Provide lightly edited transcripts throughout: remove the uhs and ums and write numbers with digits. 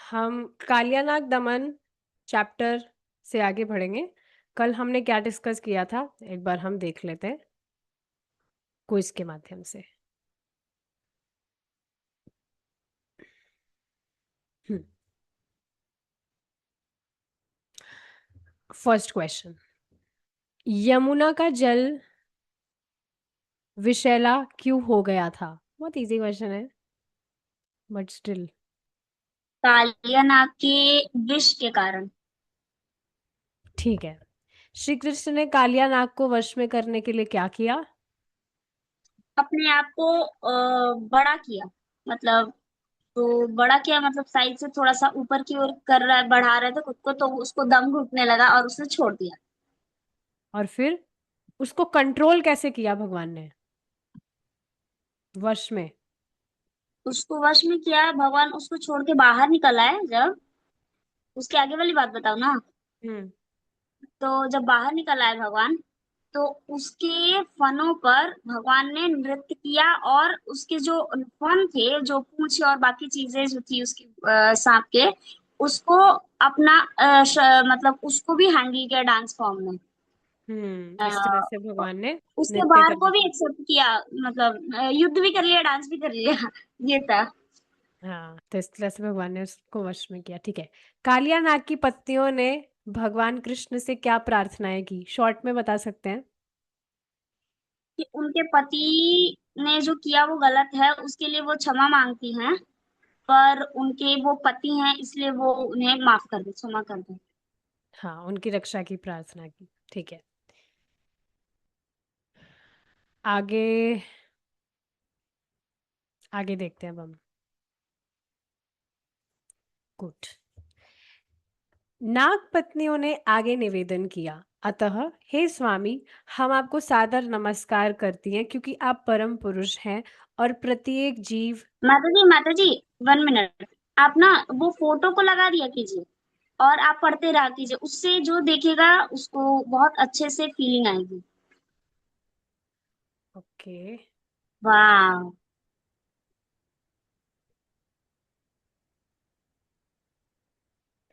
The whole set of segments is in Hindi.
हम कालियानाग दमन चैप्टर से आगे बढ़ेंगे। कल हमने क्या डिस्कस किया था, एक बार हम देख लेते हैं क्विज के माध्यम से। फर्स्ट क्वेश्चन, यमुना का जल विषैला क्यों हो गया था? बहुत इजी क्वेश्चन है, बट स्टिल। कालिया नाग के विष के कारण। ठीक है। श्री कृष्ण ने कालिया नाग को वश में करने के लिए क्या किया? अपने आप को बड़ा किया। मतलब तो बड़ा किया मतलब साइड से थोड़ा सा ऊपर की ओर कर रहा है, बढ़ा रहे थे खुद को, तो उसको दम घुटने लगा और उसने छोड़ दिया। और फिर उसको कंट्रोल कैसे किया भगवान ने, वश में? उसको वश में किया, भगवान उसको छोड़ के बाहर निकल आए जब। उसके आगे वाली बात बताओ ना। हम्म। तो जब बाहर निकल आए भगवान, तो उसके फनों पर भगवान ने नृत्य किया, और उसके जो फन थे, जो पूंछ और बाकी चीजें जो थी उसकी सांप के, उसको अपना मतलब उसको भी हैंडल किया डांस फॉर्म में। अ, इस तरह से भगवान ने उसके नृत्य बाहर को करना भी शुरू। एक्सेप्ट किया। मतलब युद्ध भी कर लिया, डांस भी कर लिया। ये था। हाँ, तो इस तरह से भगवान ने उसको वश में किया। ठीक है। कालिया नाग की पत्नियों ने भगवान कृष्ण से क्या प्रार्थनाएं की, शॉर्ट में बता सकते हैं? कि उनके पति ने जो किया वो गलत है, उसके लिए वो क्षमा मांगती हैं। पर उनके वो पति हैं, इसलिए वो उन्हें माफ कर दे, क्षमा कर दे। हाँ, उनकी रक्षा की प्रार्थना की। ठीक है। आगे आगे देखते हैं अब हम। गुड। नाग पत्नियों ने आगे निवेदन किया, अतः हे स्वामी, हम आपको सादर नमस्कार करती हैं क्योंकि आप परम पुरुष हैं और प्रत्येक जीव। माता जी 1 मिनट। आप ना वो फोटो को लगा दिया कीजिए, और आप पढ़ते रहा कीजिए, उससे जो देखेगा उसको बहुत अच्छे से फीलिंग आएगी। ओके। वाह।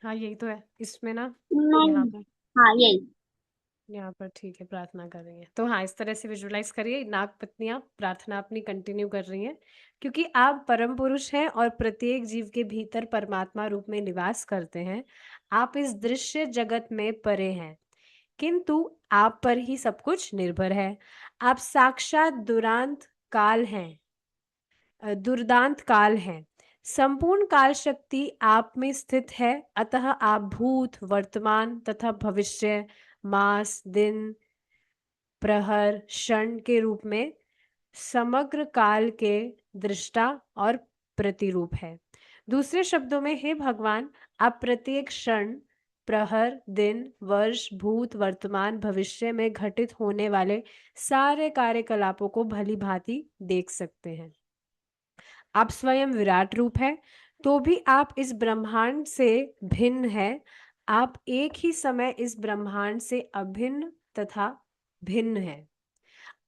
हाँ, यही तो है इसमें ना। यहाँ नहीं। पर हाँ यही। यहाँ पर ठीक है, प्रार्थना कर रही हैं तो हाँ, इस तरह से विजुलाइज करिए, नाग पत्नियां प्रार्थना अपनी कंटिन्यू कर रही हैं क्योंकि आप परम पुरुष हैं और प्रत्येक जीव के भीतर परमात्मा रूप में निवास करते हैं। आप इस दृश्य जगत में परे हैं, किंतु आप पर ही सब कुछ निर्भर है। आप साक्षात दुरांत काल हैं, दुर्दांत काल हैं। संपूर्ण काल शक्ति आप में स्थित है, अतः आप भूत, वर्तमान तथा भविष्य, मास, दिन, प्रहर, क्षण के रूप में समग्र काल के दृष्टा और प्रतिरूप है। दूसरे शब्दों में, हे भगवान, आप प्रत्येक क्षण, प्रहर, दिन, वर्ष, भूत, वर्तमान, भविष्य में घटित होने वाले सारे कार्यकलापों को भली भांति देख सकते हैं। आप स्वयं विराट रूप है, तो भी आप इस ब्रह्मांड से भिन्न है। आप एक ही समय इस ब्रह्मांड से अभिन्न तथा भिन्न है,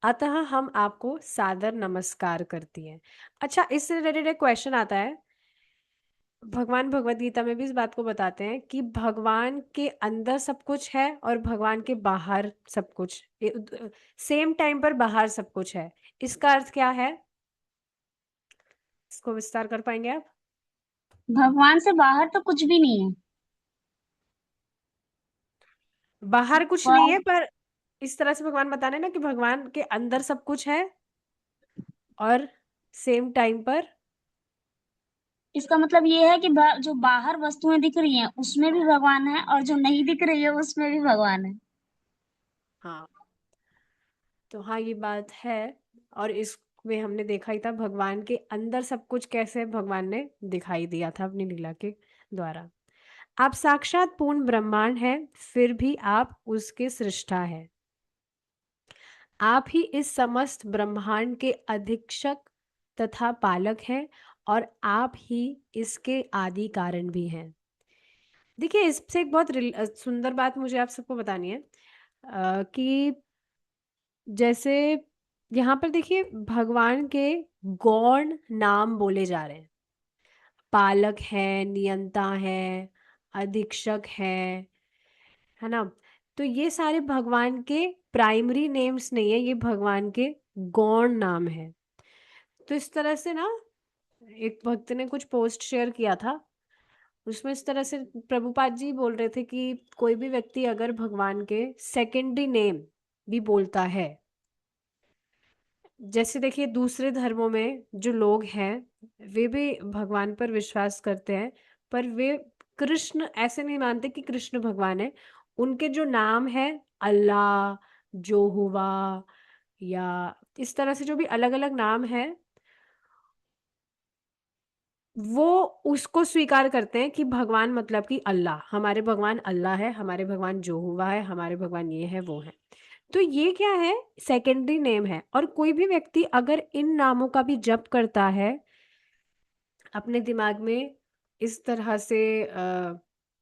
अतः हम आपको सादर नमस्कार करती हैं। अच्छा, इससे रिलेटेड एक क्वेश्चन आता है। भगवान भगवत गीता में भी इस बात को बताते हैं कि भगवान के अंदर सब कुछ है और भगवान के बाहर सब कुछ, सेम टाइम पर बाहर सब कुछ है। इसका अर्थ क्या है? इसको विस्तार कर पाएंगे आप? भगवान से बाहर तो कुछ भी नहीं है। बाहर कुछ नहीं है, पर पर इस तरह से भगवान बताने ना कि भगवान के अंदर सब कुछ है और सेम टाइम पर। इसका मतलब ये है कि जो बाहर वस्तुएं दिख रही हैं उसमें भी भगवान है, और जो नहीं दिख रही है उसमें भी भगवान है। हाँ, तो हाँ, ये बात है। और इसमें हमने देखा ही था भगवान के अंदर सब कुछ कैसे भगवान ने दिखाई दिया था अपनी लीला के द्वारा। आप साक्षात पूर्ण ब्रह्मांड है, फिर भी आप उसके सृष्टा है। आप ही इस समस्त ब्रह्मांड के अधीक्षक तथा पालक हैं, और आप ही इसके आदि कारण भी हैं। देखिए, इससे एक बहुत सुंदर बात मुझे आप सबको बतानी है, कि जैसे यहाँ पर देखिए भगवान के गौण नाम बोले जा रहे हैं। पालक है, नियंता है, अधीक्षक है ना। तो ये सारे भगवान के प्राइमरी नेम्स नहीं है, ये भगवान के गौण नाम है। तो इस तरह से ना, एक भक्त ने कुछ पोस्ट शेयर किया था, उसमें इस तरह से प्रभुपाद जी बोल रहे थे कि कोई भी व्यक्ति अगर भगवान के सेकेंडरी नेम भी बोलता है, जैसे देखिए दूसरे धर्मों में जो लोग हैं वे भी भगवान पर विश्वास करते हैं, पर वे कृष्ण ऐसे नहीं मानते कि कृष्ण भगवान है। उनके जो नाम है, अल्लाह, जो हुआ, या इस तरह से जो भी अलग अलग नाम है, वो उसको स्वीकार करते हैं कि भगवान मतलब कि अल्लाह, हमारे भगवान अल्लाह है, हमारे भगवान जो हुआ है, हमारे भगवान ये है वो है। तो ये क्या है, सेकेंडरी नेम है। और कोई भी व्यक्ति अगर इन नामों का भी जप करता है अपने दिमाग में इस तरह से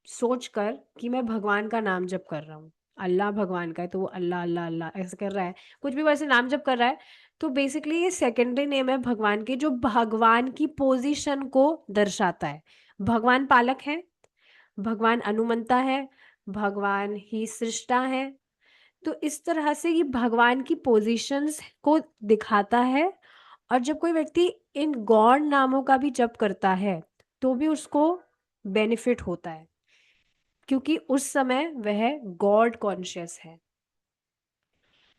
सोच कर कि मैं भगवान का नाम जप कर रहा हूँ, अल्लाह भगवान का है, तो वो अल्लाह अल्लाह अल्लाह ऐसे कर रहा है, कुछ भी वैसे नाम जप कर रहा है, तो बेसिकली ये सेकेंडरी नेम है भगवान के, जो भगवान की पोजीशन को दर्शाता है। भगवान पालक है, भगवान अनुमंता है, भगवान ही सृष्टा है। तो इस तरह से ये भगवान की पोजीशंस को दिखाता है। और जब कोई व्यक्ति इन गॉड नामों का भी जप करता है तो भी उसको बेनिफिट होता है, क्योंकि उस समय वह गॉड कॉन्शियस है।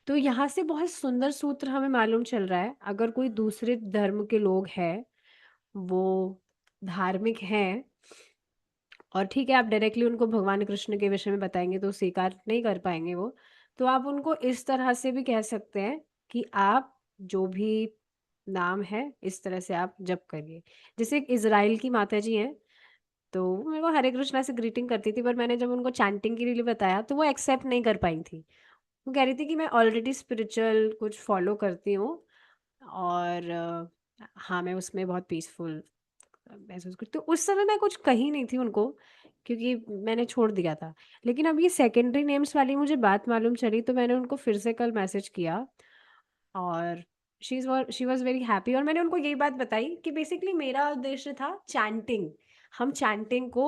तो यहाँ से बहुत सुंदर सूत्र हमें मालूम चल रहा है, अगर कोई दूसरे धर्म के लोग हैं, वो धार्मिक हैं, और ठीक है आप डायरेक्टली उनको भगवान कृष्ण के विषय में बताएंगे तो स्वीकार नहीं कर पाएंगे वो, तो आप उनको इस तरह से भी कह सकते हैं कि आप जो भी नाम है इस तरह से आप जप करिए। जैसे एक इजराइल की माता जी हैं, तो वो मेरे को हरे कृष्णा से ग्रीटिंग करती थी, पर मैंने जब उनको चैंटिंग के लिए बताया तो वो एक्सेप्ट नहीं कर पाई थी। वो कह रही थी कि मैं ऑलरेडी स्पिरिचुअल कुछ फॉलो करती हूँ, और हाँ मैं उसमें बहुत पीसफुल महसूस करती हूँ। उस समय मैं कुछ कही नहीं थी उनको, क्योंकि मैंने छोड़ दिया था। लेकिन अब ये सेकेंडरी नेम्स वाली मुझे बात मालूम चली, तो मैंने उनको फिर से कल मैसेज किया, और शी वॉज वेरी हैप्पी। और मैंने उनको यही बात बताई कि बेसिकली मेरा उद्देश्य था चैंटिंग, हम चैंटिंग को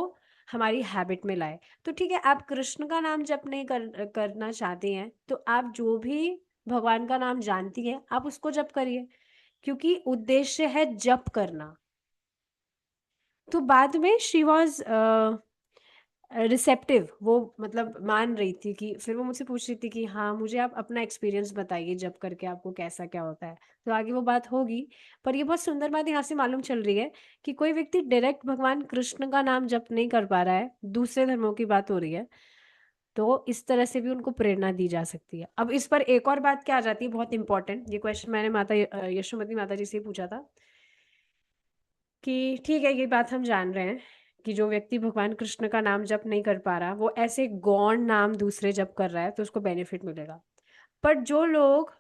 हमारी हैबिट में लाए। तो ठीक है आप कृष्ण का नाम जप नहीं करना चाहती हैं, तो आप जो भी भगवान का नाम जानती हैं आप उसको जप करिए, क्योंकि उद्देश्य है जप करना। तो बाद में शी वॉज रिसेप्टिव, वो मतलब मान रही थी, कि फिर वो मुझसे पूछ रही थी कि हाँ मुझे आप अपना एक्सपीरियंस बताइए जब करके आपको कैसा क्या होता है, तो आगे वो बात होगी। पर ये बहुत सुंदर बात यहाँ से मालूम चल रही है कि कोई व्यक्ति डायरेक्ट भगवान कृष्ण का नाम जप नहीं कर पा रहा है, दूसरे धर्मों की बात हो रही है, तो इस तरह से भी उनको प्रेरणा दी जा सकती है। अब इस पर एक और बात क्या आ जाती है, बहुत इंपॉर्टेंट, ये क्वेश्चन मैंने माता यशोमती माता जी से ही पूछा था, कि ठीक है ये बात हम जान रहे हैं कि जो व्यक्ति भगवान कृष्ण का नाम जप नहीं कर पा रहा, वो ऐसे गौण नाम दूसरे जप कर रहा है तो उसको बेनिफिट मिलेगा। पर जो लोग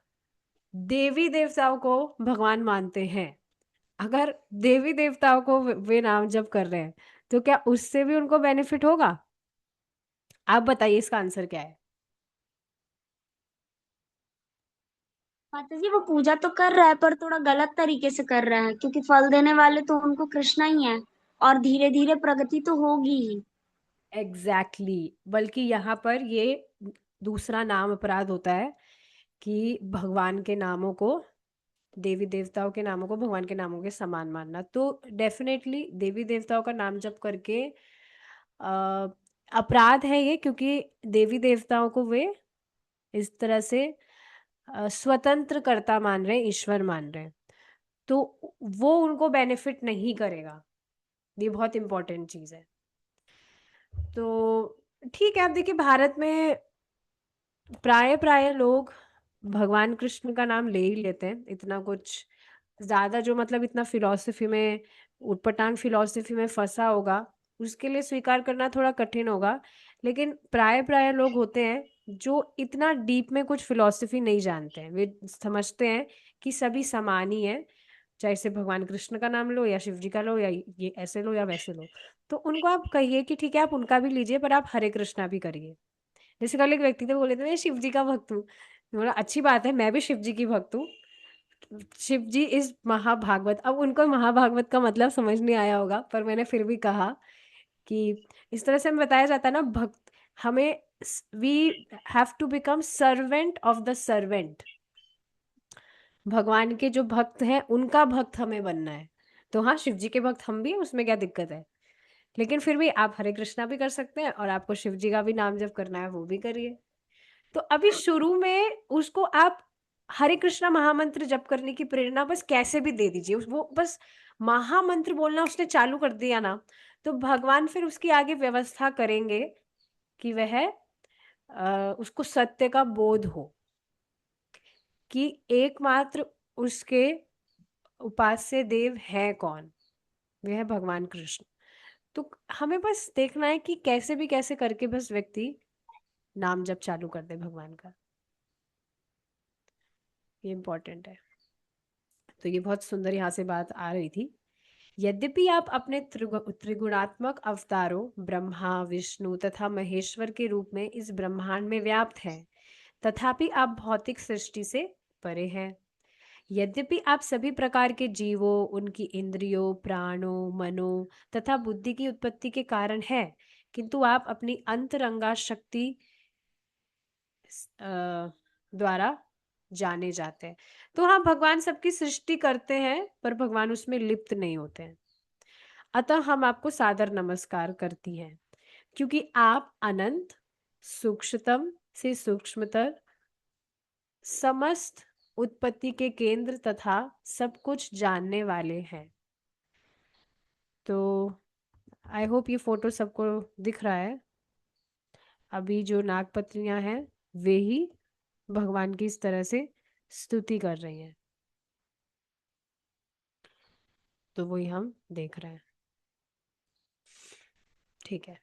देवी देवताओं को भगवान मानते हैं, अगर देवी देवताओं को वे नाम जप कर रहे हैं, तो क्या उससे भी उनको बेनिफिट होगा? आप बताइए इसका आंसर क्या है। माता जी वो पूजा तो कर रहा है पर थोड़ा गलत तरीके से कर रहा है, क्योंकि फल देने वाले तो उनको कृष्णा ही है, और धीरे धीरे प्रगति तो होगी ही। Exactly exactly. बल्कि यहाँ पर ये दूसरा नाम अपराध होता है कि भगवान के नामों को, देवी देवताओं के नामों को भगवान के नामों के समान मानना। तो डेफिनेटली देवी देवताओं का नाम जप करके अ, अपराध है ये, क्योंकि देवी देवताओं को वे इस तरह से स्वतंत्र कर्ता मान रहे हैं, ईश्वर मान रहे हैं, तो वो उनको बेनिफिट नहीं करेगा। ये बहुत इंपॉर्टेंट चीज है। तो ठीक है, अब देखिए भारत में प्राय प्राय लोग भगवान कृष्ण का नाम ले ही लेते हैं, इतना कुछ ज्यादा जो मतलब इतना फिलॉसफी में, उटपटांग फिलॉसफी में फंसा होगा, उसके लिए स्वीकार करना थोड़ा कठिन होगा। लेकिन प्राय प्राय लोग होते हैं जो इतना डीप में कुछ फिलॉसफी नहीं जानते हैं, वे समझते हैं कि सभी समान ही है, चाहे से भगवान कृष्ण का नाम लो या शिव जी का लो या ये ऐसे लो या वैसे लो। तो उनको आप कहिए कि ठीक है आप उनका भी लीजिए, पर आप हरे कृष्णा भी करिए। जैसे कल एक व्यक्ति थे बोले थे मैं शिव जी का भक्त हूँ, बोला अच्छी बात है मैं भी शिव जी की भक्त हूँ, शिव जी इस महाभागवत, अब उनको महाभागवत का मतलब समझ नहीं आया होगा, पर मैंने फिर भी कहा कि इस तरह से हमें बताया जाता है ना, भक्त हमें, we have to become servant of the servant. भगवान के जो भक्त हैं उनका भक्त हमें बनना है। तो हाँ, शिव जी के भक्त हम भी हैं, उसमें क्या दिक्कत है। लेकिन फिर भी आप हरे कृष्णा भी कर सकते हैं, और आपको शिव जी का भी नाम जप करना है वो भी करिए। तो अभी शुरू में उसको आप हरे कृष्णा महामंत्र जप करने की प्रेरणा बस कैसे भी दे दीजिए, वो बस महामंत्र बोलना उसने चालू कर दिया ना, तो भगवान फिर उसकी आगे व्यवस्था करेंगे कि वह उसको सत्य का बोध हो कि एकमात्र उसके उपास्य देव है कौन, वह है भगवान कृष्ण। तो हमें बस देखना है कि कैसे भी कैसे करके बस व्यक्ति नाम जप चालू कर दे भगवान का, ये इम्पोर्टेंट है। तो ये बहुत सुंदर यहाँ से बात आ रही थी। यद्यपि आप अपने त्रिगुणात्मक अवतारों ब्रह्मा विष्णु तथा महेश्वर के रूप में इस ब्रह्मांड में व्याप्त हैं, तथापि आप भौतिक सृष्टि से परे हैं। यद्यपि आप सभी प्रकार के जीवों, उनकी इंद्रियों, प्राणों, मनो तथा बुद्धि की उत्पत्ति के कारण हैं, किंतु आप अपनी अंतरंगा शक्ति द्वारा जाने जाते हैं। तो हाँ, भगवान सबकी सृष्टि करते हैं, पर भगवान उसमें लिप्त नहीं होते हैं। अतः हम आपको सादर नमस्कार करती हैं, क्योंकि आप अनंत, सूक्ष्मतम से सूक्ष्मतर, समस्त उत्पत्ति के केंद्र तथा सब कुछ जानने वाले हैं। तो आई होप ये फोटो सबको दिख रहा है। अभी जो नागपत्नियां हैं वे ही भगवान की इस तरह से स्तुति कर रही हैं, तो वही हम देख रहे हैं। ठीक है।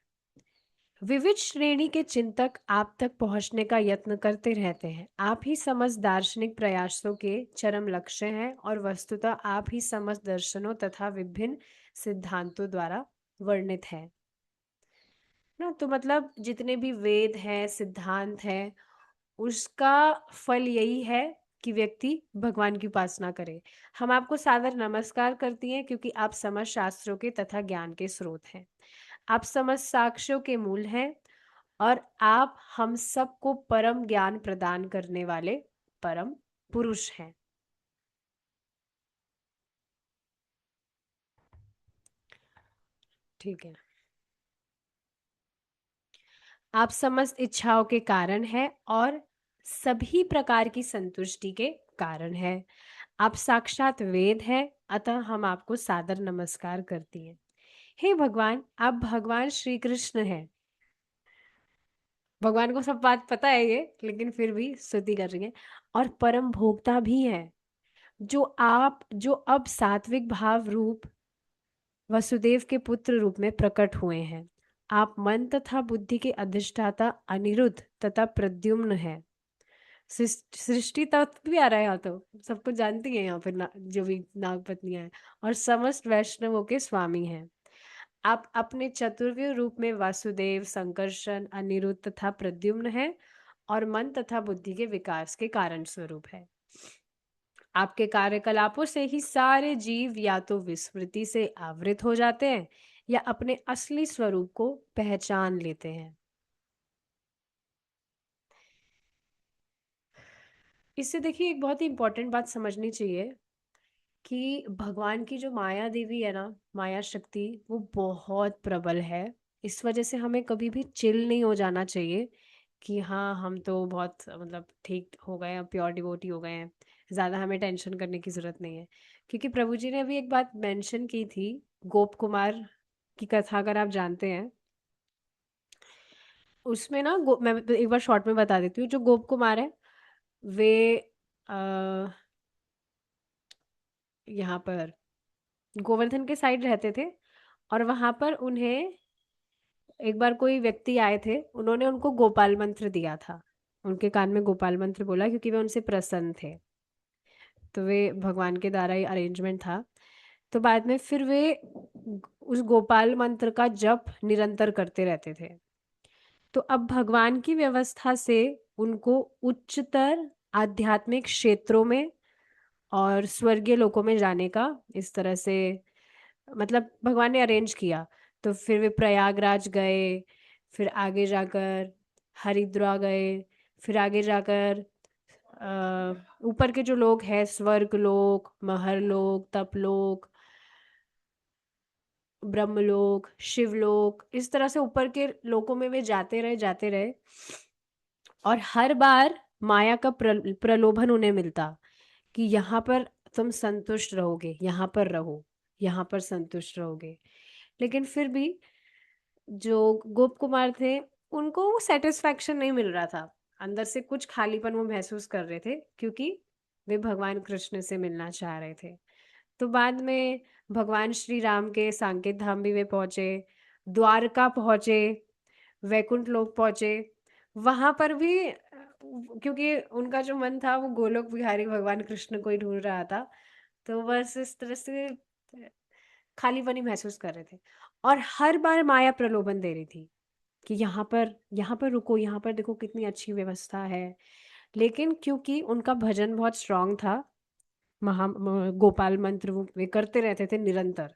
विविध श्रेणी के चिंतक आप तक पहुंचने का यत्न करते रहते हैं। आप ही समस्त दार्शनिक प्रयासों के चरम लक्ष्य हैं, और वस्तुतः आप ही समस्त दर्शनों तथा विभिन्न सिद्धांतों द्वारा वर्णित है ना। तो मतलब जितने भी वेद हैं, सिद्धांत हैं, उसका फल यही है कि व्यक्ति भगवान की उपासना करे। हम आपको सादर नमस्कार करती हैं, क्योंकि आप समस्त शास्त्रों के तथा ज्ञान के स्रोत हैं। आप समस्त साक्ष्यों के मूल हैं, और आप हम सबको परम ज्ञान प्रदान करने वाले परम पुरुष हैं। ठीक है। आप समस्त इच्छाओं के कारण हैं, और सभी प्रकार की संतुष्टि के कारण है। आप साक्षात वेद हैं, अतः हम आपको सादर नमस्कार करती हैं। हे भगवान, आप भगवान श्री कृष्ण हैं। भगवान को सब बात पता है ये, लेकिन फिर भी स्तुति कर रही है। और परम भोक्ता भी है, जो अब सात्विक भाव रूप वसुदेव के पुत्र रूप में प्रकट हुए हैं। आप मन तथा बुद्धि के अधिष्ठाता अनिरुद्ध तथा प्रद्युम्न है। सृष्टि तत्व भी आ रहा है यहाँ, तो सबको जानती है यहाँ पे जो भी नागपत्नियां हैं, और समस्त वैष्णवों के स्वामी हैं। आप अपने चतुर्व्यूह रूप में वासुदेव, संकर्षण, अनिरुद्ध तथा प्रद्युम्न है, और मन तथा बुद्धि के विकास के कारण स्वरूप है। आपके कार्यकलापों से ही सारे जीव या तो विस्मृति से आवृत हो जाते हैं, या अपने असली स्वरूप को पहचान लेते हैं। इससे देखिए एक बहुत ही इंपॉर्टेंट बात समझनी चाहिए कि भगवान की जो माया देवी है ना, माया शक्ति, वो बहुत प्रबल है। इस वजह से हमें कभी भी चिल नहीं हो जाना चाहिए कि हाँ हम तो बहुत मतलब ठीक हो गए हैं, प्योर डिवोटी हो गए हैं, ज़्यादा हमें टेंशन करने की ज़रूरत नहीं है। क्योंकि प्रभु जी ने अभी एक बात मेंशन की थी, गोप कुमार की कथा अगर आप जानते हैं, उसमें ना मैं एक बार शॉर्ट में बता देती हूँ। जो गोप कुमार है वे आ, यहाँ पर गोवर्धन के साइड रहते थे, और वहां पर उन्हें एक बार कोई व्यक्ति आए थे, उन्होंने उनको गोपाल मंत्र दिया था। उनके कान में गोपाल मंत्र बोला, क्योंकि वे उनसे प्रसन्न थे। तो वे भगवान के द्वारा ही अरेंजमेंट था। तो बाद में फिर वे उस गोपाल मंत्र का जप निरंतर करते रहते थे। तो अब भगवान की व्यवस्था से उनको उच्चतर आध्यात्मिक क्षेत्रों में और स्वर्गीय लोकों में जाने का इस तरह से मतलब भगवान ने अरेंज किया। तो फिर वे प्रयागराज गए, फिर आगे जाकर हरिद्वार गए, फिर आगे जाकर ऊपर के जो लोग हैं स्वर्ग लोक, महरलोक, तपलोक, ब्रह्मलोक, शिवलोक, इस तरह से ऊपर के लोकों में वे जाते रहे। और हर बार माया का प्रलोभन उन्हें मिलता कि यहाँ पर तुम संतुष्ट रहोगे, यहाँ पर रहो, यहाँ पर संतुष्ट रहोगे। लेकिन फिर भी जो गोप कुमार थे उनको वो सेटिस्फैक्शन नहीं मिल रहा था। अंदर से कुछ खालीपन वो महसूस कर रहे थे, क्योंकि वे भगवान कृष्ण से मिलना चाह रहे थे। तो बाद में भगवान श्री राम के सांकेत धाम भी वे पहुंचे, द्वारका पहुंचे, वैकुंठ लोक पहुंचे। वहां पर भी क्योंकि उनका जो मन था वो गोलोक बिहारी भगवान कृष्ण को ही ढूंढ रहा था, तो बस इस तरह से खालीपन ही महसूस कर रहे थे। और हर बार माया प्रलोभन दे रही थी कि यहाँ पर रुको, यहाँ पर देखो कितनी अच्छी व्यवस्था है। लेकिन क्योंकि उनका भजन बहुत स्ट्रांग था, गोपाल मंत्र वो वे करते रहते थे निरंतर,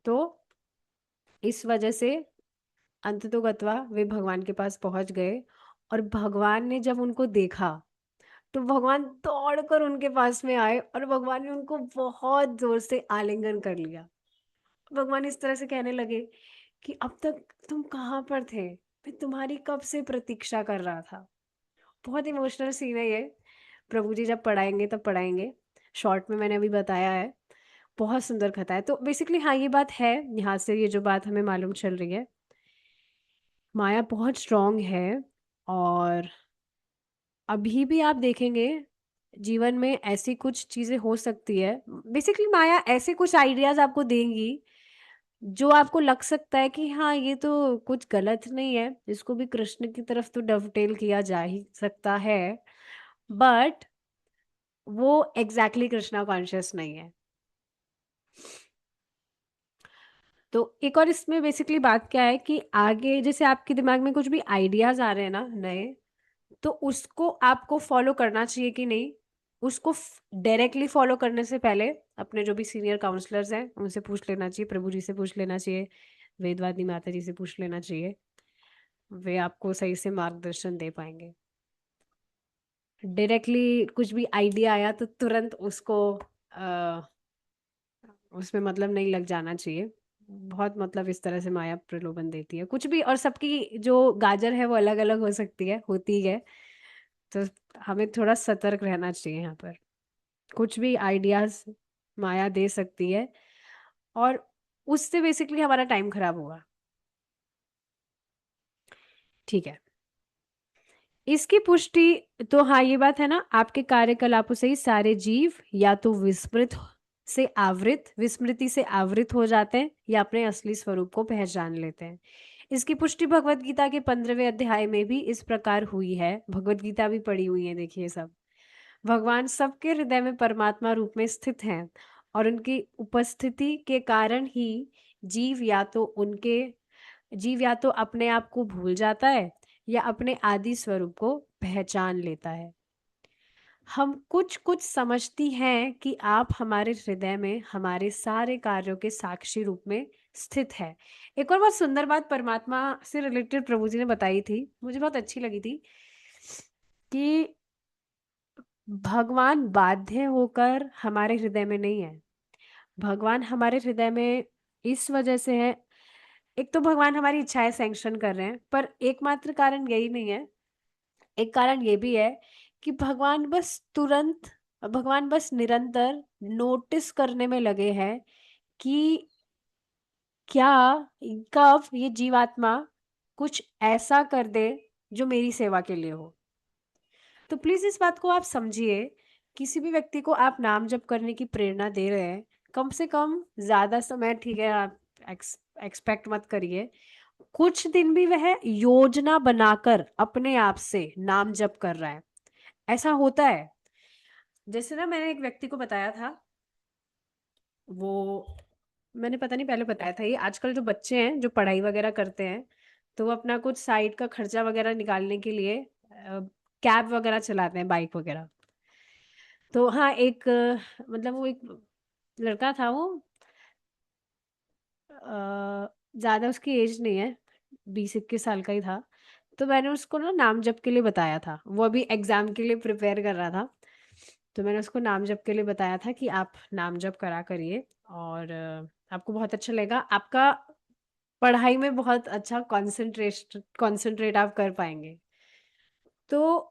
तो इस वजह से अंततोगत्वा वे भगवान के पास पहुंच गए। और भगवान ने जब उनको देखा तो भगवान दौड़कर उनके पास में आए और भगवान ने उनको बहुत जोर से आलिंगन कर लिया। भगवान इस तरह से कहने लगे कि अब तक तुम कहाँ पर थे, मैं तुम्हारी कब से प्रतीक्षा कर रहा था। बहुत इमोशनल सीन है ये, प्रभु जी जब पढ़ाएंगे तब पढ़ाएंगे, शॉर्ट में मैंने अभी बताया है। बहुत सुंदर कथा है। तो बेसिकली हाँ ये बात है, यहाँ से ये जो बात हमें मालूम चल रही है, माया बहुत स्ट्रांग है। और अभी भी आप देखेंगे जीवन में ऐसी कुछ चीजें हो सकती है, बेसिकली माया ऐसे कुछ आइडियाज आपको देंगी जो आपको लग सकता है कि हाँ ये तो कुछ गलत नहीं है, इसको भी कृष्ण की तरफ तो डवटेल किया जा ही सकता है, बट वो एग्जैक्टली कृष्णा कॉन्शियस नहीं है। तो एक और इसमें बेसिकली बात क्या है कि आगे जैसे आपके दिमाग में कुछ भी आइडियाज आ रहे हैं ना नए, तो उसको आपको फॉलो करना चाहिए कि नहीं, उसको डायरेक्टली फॉलो करने से पहले अपने जो भी सीनियर काउंसलर्स हैं उनसे पूछ लेना चाहिए, प्रभु जी से पूछ लेना चाहिए, वेदवादी माता जी से पूछ लेना चाहिए। वे आपको सही से मार्गदर्शन दे पाएंगे। डायरेक्टली कुछ भी आइडिया आया तो तुरंत उसको उसमें मतलब नहीं लग जाना चाहिए। बहुत मतलब इस तरह से माया प्रलोभन देती है कुछ भी, और सबकी जो गाजर है वो अलग अलग हो सकती है, होती है। तो हमें थोड़ा सतर्क रहना चाहिए यहाँ पर। कुछ भी आइडियाज माया दे सकती है और उससे बेसिकली हमारा टाइम खराब होगा। ठीक है, इसकी पुष्टि तो हाँ ये बात है ना, आपके कार्यकलापों से ही सारे जीव या तो विस्मृति से आवृत हो जाते हैं या अपने असली स्वरूप को पहचान लेते हैं। इसकी पुष्टि भगवत गीता के 15वें अध्याय में भी इस प्रकार हुई है। भगवत गीता भी पढ़ी हुई है, देखिए सब। भगवान सबके हृदय में परमात्मा रूप में स्थित हैं और उनकी उपस्थिति के कारण ही जीव या तो उनके जीव या तो अपने आप को भूल जाता है या अपने आदि स्वरूप को पहचान लेता है। हम कुछ कुछ समझती हैं कि आप हमारे हृदय में हमारे सारे कार्यों के साक्षी रूप में स्थित है। एक और बहुत सुंदर बात परमात्मा से रिलेटेड प्रभु जी ने बताई थी, मुझे बहुत अच्छी लगी थी कि भगवान बाध्य होकर हमारे हृदय में नहीं है। भगवान हमारे हृदय में इस वजह से है, एक तो भगवान हमारी इच्छाएं सैंक्शन कर रहे हैं, पर एकमात्र कारण यही नहीं है। एक कारण ये भी है कि भगवान बस निरंतर नोटिस करने में लगे हैं कि क्या कब ये जीवात्मा कुछ ऐसा कर दे जो मेरी सेवा के लिए हो। तो प्लीज इस बात को आप समझिए, किसी भी व्यक्ति को आप नाम जप करने की प्रेरणा दे रहे हैं, कम से कम ज्यादा समय, ठीक है आप एक्सपेक्ट मत करिए, कुछ दिन भी वह योजना बनाकर अपने आप से नाम जप कर रहा है। ऐसा होता है। जैसे ना मैंने एक व्यक्ति को बताया था, वो मैंने पता नहीं पहले बताया था, ये आजकल जो बच्चे हैं जो पढ़ाई वगैरह करते हैं तो वो अपना कुछ साइड का खर्चा वगैरह निकालने के लिए कैब वगैरह चलाते हैं, बाइक वगैरह। तो हाँ, एक मतलब वो एक लड़का था, वो ज़्यादा उसकी एज नहीं है, 20-21 साल का ही था। तो मैंने उसको ना नाम जप के लिए बताया था, वो अभी एग्ज़ाम के लिए प्रिपेयर कर रहा था। तो मैंने उसको नाम जप के लिए बताया था कि आप नाम जप करा करिए, और आपको बहुत अच्छा लगेगा, आपका पढ़ाई में बहुत अच्छा कंसंट्रेट आप कर पाएंगे। तो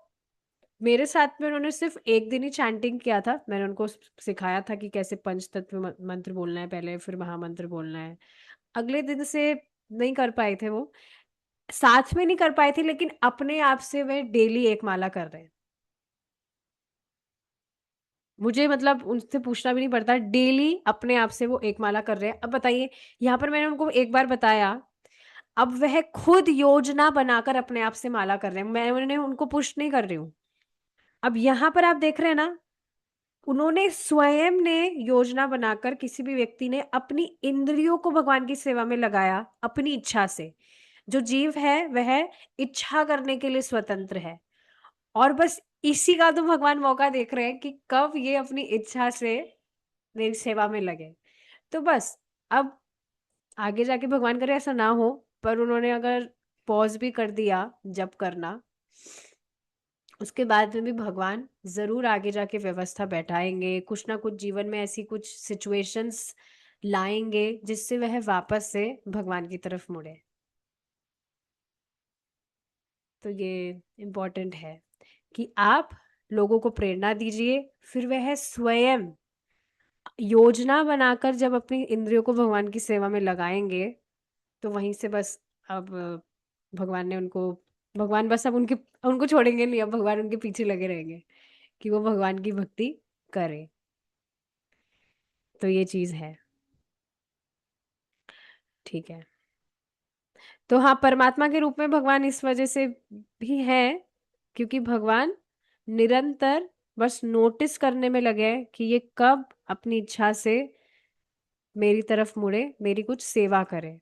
मेरे साथ में उन्होंने सिर्फ एक दिन ही चैंटिंग किया था। मैंने उनको सिखाया था कि कैसे पंचतत्व मंत्र बोलना है पहले, फिर महामंत्र बोलना है। अगले दिन से नहीं कर पाए थे वो, साथ में नहीं कर पाए थे, लेकिन अपने आप से वे डेली एक माला कर रहे हैं। मुझे मतलब उनसे पूछना भी नहीं पड़ता, डेली अपने आप से वो एक माला कर रहे हैं। अब बताइए, यहाँ पर मैंने उनको एक बार बताया, अब वह खुद योजना बनाकर अपने आप से माला कर रहे हैं, मैं उन्हें उनको पुश नहीं कर रही हूँ। अब यहाँ पर आप देख रहे हैं ना, उन्होंने स्वयं ने योजना बनाकर, किसी भी व्यक्ति ने अपनी इंद्रियों को भगवान की सेवा में लगाया अपनी इच्छा से। जो जीव है वह इच्छा करने के लिए स्वतंत्र है, और बस इसी का तो भगवान मौका देख रहे हैं कि कब ये अपनी इच्छा से मेरी सेवा में लगे। तो बस अब आगे जाके भगवान करे ऐसा ना हो, पर उन्होंने अगर पॉज भी कर दिया जब करना, उसके बाद में भी भगवान जरूर आगे जाके व्यवस्था बैठाएंगे, कुछ ना कुछ जीवन में ऐसी कुछ सिचुएशंस लाएंगे जिससे वह वापस से भगवान की तरफ मुड़े। तो ये इम्पोर्टेंट है कि आप लोगों को प्रेरणा दीजिए, फिर वह स्वयं योजना बनाकर जब अपनी इंद्रियों को भगवान की सेवा में लगाएंगे, तो वहीं से बस अब भगवान ने उनको भगवान बस अब उनके उनको छोड़ेंगे नहीं, अब भगवान उनके पीछे लगे रहेंगे कि वो भगवान की भक्ति करे। तो ये चीज है। ठीक है। तो हाँ, परमात्मा के रूप में भगवान इस वजह से भी है, क्योंकि भगवान निरंतर बस नोटिस करने में लगे हैं कि ये कब अपनी इच्छा से मेरी तरफ मुड़े, मेरी कुछ सेवा करे।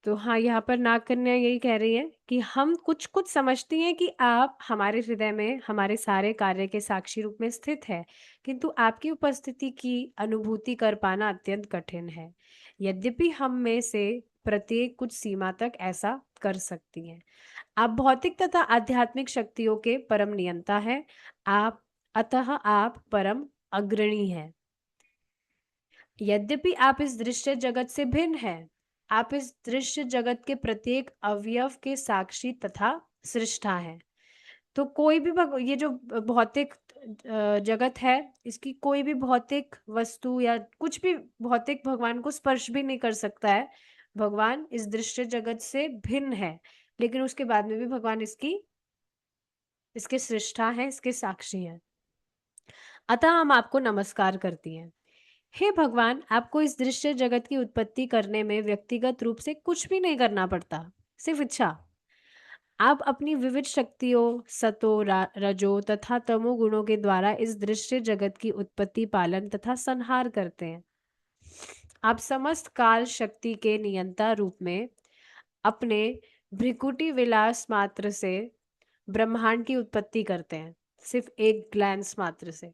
तो हाँ, यहाँ पर नाग कन्या यही कह रही है कि हम कुछ कुछ समझती हैं कि आप हमारे हृदय में हमारे सारे कार्य के साक्षी रूप में स्थित है, किंतु आपकी उपस्थिति की अनुभूति कर पाना अत्यंत कठिन है। यद्यपि हम में से प्रत्येक कुछ सीमा तक ऐसा कर सकती हैं। आप भौतिक तथा आध्यात्मिक शक्तियों के परम नियंता है। आप अतः आप परम अग्रणी हैं। यद्यपि आप इस दृश्य जगत से भिन्न हैं, आप इस दृश्य जगत के प्रत्येक अवयव के साक्षी तथा सृष्टा हैं। तो कोई भी ये जो भौतिक जगत है, इसकी कोई भी भौतिक वस्तु या कुछ भी भौतिक भगवान को स्पर्श भी नहीं कर सकता है। भगवान इस दृश्य जगत से भिन्न है, लेकिन उसके बाद में भी भगवान इसके सृष्टा है, इसके साक्षी हैं। अतः हम आपको नमस्कार करती हैं। हे भगवान, आपको इस दृश्य जगत की उत्पत्ति करने में व्यक्तिगत रूप से कुछ भी नहीं करना पड़ता, सिर्फ इच्छा। आप अपनी विविध शक्तियों, सतो रजो तथा तमो गुणों के द्वारा इस दृश्य जगत की उत्पत्ति, पालन तथा संहार करते हैं। आप समस्त काल शक्ति के नियंता रूप में अपने भ्रिकुटी विलास मात्र से ब्रह्मांड की उत्पत्ति करते हैं, सिर्फ एक ग्लैंस मात्र से,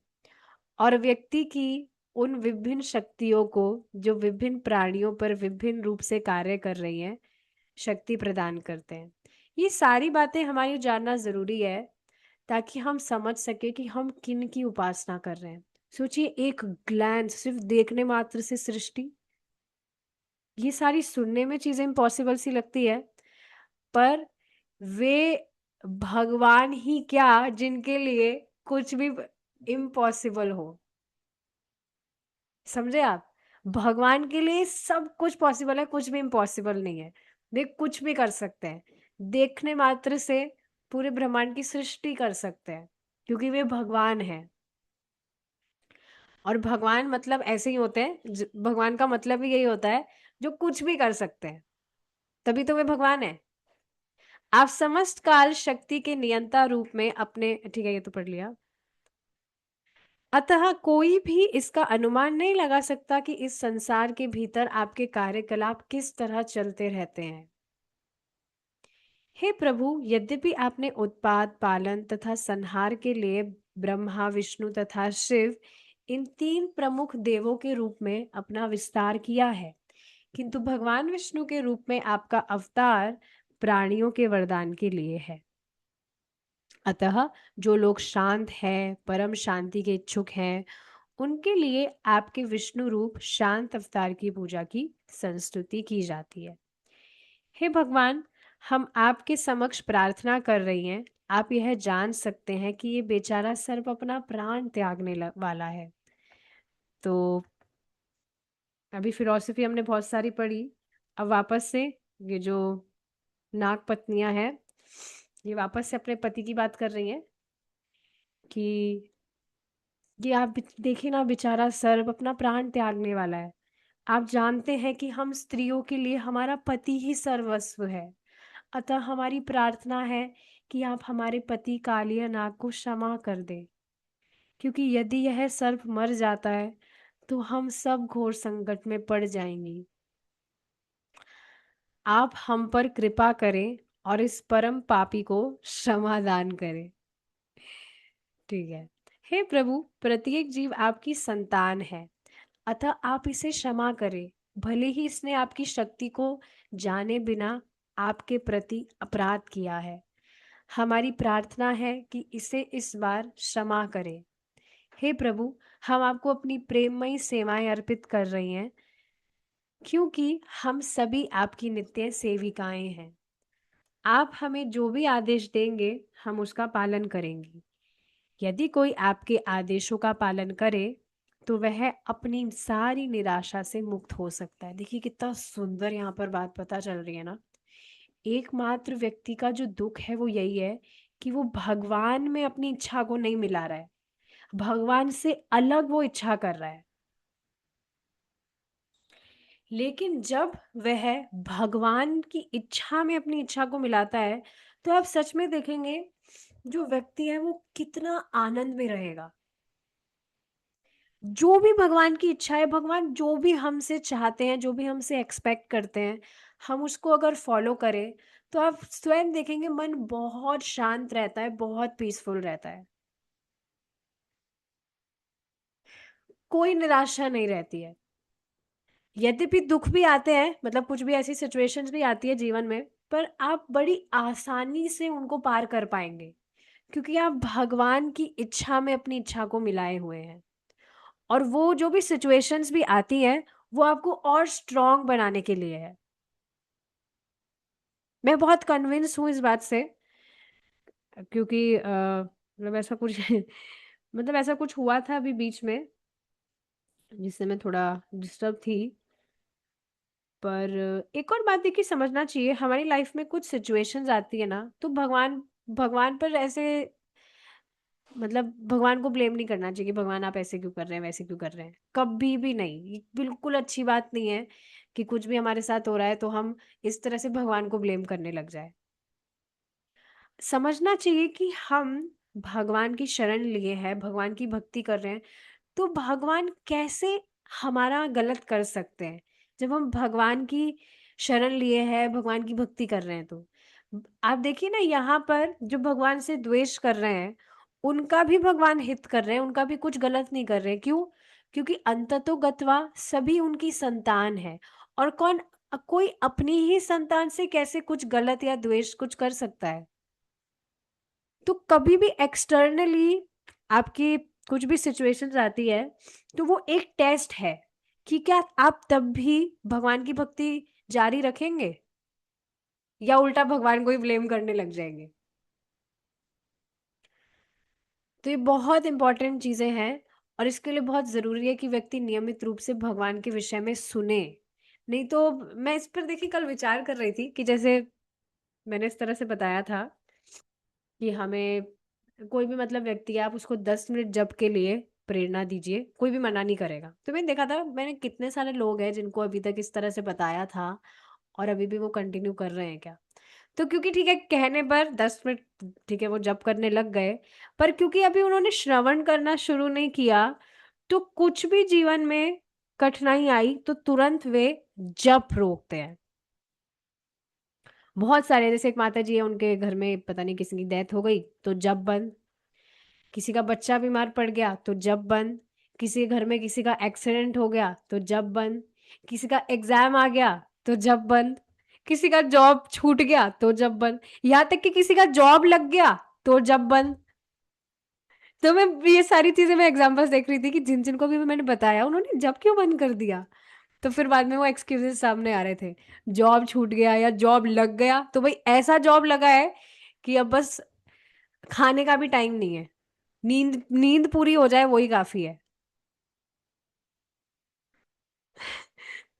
और व्यक्ति की उन विभिन्न शक्तियों को जो विभिन्न प्राणियों पर विभिन्न रूप से कार्य कर रही हैं, शक्ति प्रदान करते हैं। ये सारी बातें हमारी जानना जरूरी है, ताकि हम समझ सके कि हम किन की उपासना कर रहे हैं। सोचिए, एक ग्लैंस, सिर्फ देखने मात्र से सृष्टि, ये सारी सुनने में चीजें इम्पॉसिबल सी लगती है, पर वे भगवान ही क्या, जिनके लिए कुछ भी इम्पॉसिबल हो। समझे आप? भगवान के लिए सब कुछ पॉसिबल है, कुछ भी इम्पॉसिबल नहीं है। वे कुछ भी कर सकते हैं, देखने मात्र से पूरे ब्रह्मांड की सृष्टि कर सकते हैं, क्योंकि वे भगवान हैं। और भगवान मतलब ऐसे ही होते हैं, भगवान का मतलब भी यही होता है, जो कुछ भी कर सकते हैं, तभी तो वे भगवान है। आप समस्त काल शक्ति के नियंता रूप में अपने, ठीक है ये तो पढ़ लिया। अतः कोई भी इसका अनुमान नहीं लगा सकता कि इस संसार के भीतर आपके कार्यकलाप किस तरह चलते रहते हैं। हे प्रभु, यद्यपि आपने उत्पाद, पालन तथा संहार के लिए ब्रह्मा, विष्णु तथा शिव, इन तीन प्रमुख देवों के रूप में अपना विस्तार किया है, किंतु भगवान विष्णु के रूप में आपका अवतार प्राणियों के वरदान के लिए है। अतः जो लोग शांत हैं, परम शांति के इच्छुक हैं, उनके लिए आपके विष्णु रूप शांत अवतार की पूजा की संस्तुति की जाती है। हे भगवान, हम आपके समक्ष प्रार्थना कर रही हैं। आप यह जान सकते हैं कि ये बेचारा सर्प अपना प्राण त्यागने वाला है। तो अभी फिलॉसफी हमने बहुत सारी पढ़ी। अब वापस से ये जो नाग पत्नियां हैं, ये वापस से अपने पति की बात कर रही हैं कि ये आप देखिए ना, बेचारा सर्प अपना प्राण त्यागने वाला है। आप जानते हैं कि हम स्त्रियों के लिए हमारा पति ही सर्वस्व है। अतः हमारी प्रार्थना है कि आप हमारे पति कालिया नाग को क्षमा कर दें, क्योंकि यदि यह सर्प मर जाता है तो हम सब घोर संकट में पड़ जाएंगी। आप हम पर कृपा करें और इस परम पापी को क्षमा दान करें। ठीक है। हे प्रभु, प्रत्येक जीव आपकी संतान है, अतः आप इसे क्षमा करें। भले ही इसने आपकी शक्ति को जाने बिना आपके प्रति अपराध किया है, हमारी प्रार्थना है कि इसे इस बार क्षमा करें। हे प्रभु, हम आपको अपनी प्रेममयी सेवाएं अर्पित कर रही हैं, क्योंकि हम सभी आपकी नित्य सेविकाएं हैं। आप हमें जो भी आदेश देंगे, हम उसका पालन करेंगे। यदि कोई आपके आदेशों का पालन करे तो वह अपनी सारी निराशा से मुक्त हो सकता है। देखिए कितना सुंदर यहाँ पर बात पता चल रही है ना। एकमात्र व्यक्ति का जो दुख है वो यही है कि वो भगवान में अपनी इच्छा को नहीं मिला रहा है, भगवान से अलग वो इच्छा कर रहा है। लेकिन जब वह भगवान की इच्छा में अपनी इच्छा को मिलाता है, तो आप सच में देखेंगे जो व्यक्ति है वो कितना आनंद में रहेगा। जो भी भगवान की इच्छा है, भगवान जो भी हमसे चाहते हैं, जो भी हमसे एक्सपेक्ट करते हैं, हम उसको अगर फॉलो करें तो आप स्वयं देखेंगे मन बहुत शांत रहता है, बहुत पीसफुल रहता है, कोई निराशा नहीं रहती है। यद्यपि दुख भी आते हैं, मतलब कुछ भी ऐसी सिचुएशंस भी आती है जीवन में, पर आप बड़ी आसानी से उनको पार कर पाएंगे, क्योंकि आप भगवान की इच्छा में अपनी इच्छा को मिलाए हुए हैं। और वो जो भी सिचुएशंस भी आती हैं, वो आपको और स्ट्रांग बनाने के लिए है। मैं बहुत कन्विंस हूँ इस बात से, क्योंकि मतलब ऐसा कुछ मतलब ऐसा कुछ हुआ था अभी बीच में जिससे मैं थोड़ा डिस्टर्ब थी। पर एक और बात देखिए, समझना चाहिए, हमारी लाइफ में कुछ सिचुएशंस आती है ना, तो भगवान भगवान पर ऐसे, मतलब भगवान को ब्लेम नहीं करना चाहिए कि भगवान आप ऐसे क्यों कर रहे हैं, वैसे क्यों कर रहे हैं, कभी भी नहीं। ये बिल्कुल अच्छी बात नहीं है कि कुछ भी हमारे साथ हो रहा है तो हम इस तरह से भगवान को ब्लेम करने लग जाए। समझना चाहिए कि हम भगवान की शरण लिए हैं, भगवान की भक्ति कर रहे हैं, तो भगवान कैसे हमारा गलत कर सकते हैं। जब हम भगवान की शरण लिए हैं, भगवान की भक्ति कर रहे हैं, तो आप देखिए ना, यहाँ पर जो भगवान से द्वेष कर रहे हैं, उनका भी भगवान हित कर रहे हैं, उनका भी कुछ गलत नहीं कर रहे हैं। क्यों? क्योंकि अंततो गत्वा सभी उनकी संतान है। और कोई अपनी ही संतान से कैसे कुछ गलत या द्वेष कुछ कर सकता है? तो कभी भी एक्सटर्नली आपकी कुछ भी सिचुएशंस आती है, तो वो एक टेस्ट है कि क्या आप तब भी भगवान की भक्ति जारी रखेंगे या उल्टा भगवान को ही ब्लेम करने लग जाएंगे। तो ये बहुत इंपॉर्टेंट चीजें हैं, और इसके लिए बहुत जरूरी है कि व्यक्ति नियमित रूप से भगवान के विषय में सुने। नहीं तो मैं इस पर देखिए कल विचार कर रही थी कि जैसे मैंने इस तरह से बताया था कि हमें कोई भी मतलब व्यक्ति है, आप उसको 10 मिनट जप के लिए प्रेरणा दीजिए, कोई भी मना नहीं करेगा। तो मैंने देखा था, मैंने कितने सारे लोग हैं जिनको अभी तक इस तरह से बताया था और अभी भी वो कंटिन्यू कर रहे हैं क्या। तो क्योंकि ठीक है, कहने पर 10 मिनट ठीक है वो जप करने लग गए, पर क्योंकि अभी उन्होंने श्रवण करना शुरू नहीं किया, तो कुछ भी जीवन में कठिनाई आई तो तुरंत वे जप रोकते हैं। बहुत सारे, जैसे एक माता जी है, उनके घर में पता नहीं किसी की डेथ हो गई तो जब बंद, किसी का बच्चा बीमार पड़ गया तो जब बंद, किसी के घर में किसी का एक्सीडेंट हो गया तो जब बंद, किसी का एग्जाम आ गया तो जब बंद, किसी का जॉब छूट गया तो जब बंद, यहाँ तक कि किसी का जॉब लग गया तो जब बंद। तो मैं ये सारी चीजें मैं एग्जांपल्स देख रही थी कि जिन जिनको भी मैंने बताया उन्होंने जब क्यों बंद कर दिया। तो फिर बाद में वो एक्सक्यूजेस सामने आ रहे थे, जॉब छूट गया या जॉब लग गया, तो भाई ऐसा जॉब लगा है कि अब बस खाने का भी टाइम नहीं है, नींद नींद पूरी हो जाए वही काफी है।